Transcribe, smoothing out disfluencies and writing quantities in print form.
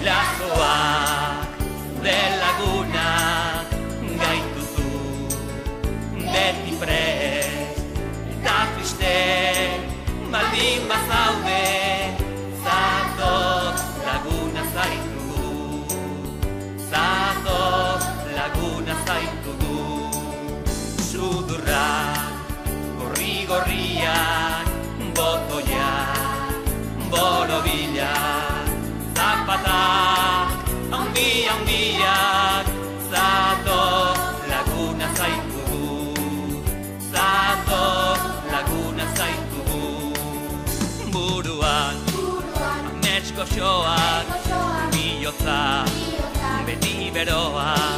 Lazoak den lagunak gaituzu beti prest eta triste baldin bazaude zatoz laguna zaitugu zatoz laguna zaitugu sudurrak gorri-gorriak botoiak borobilak zapatak handiak zatoz laguna zaitugu zatoz laguna zaitugu buruan amets goxoak bihotza beti beroa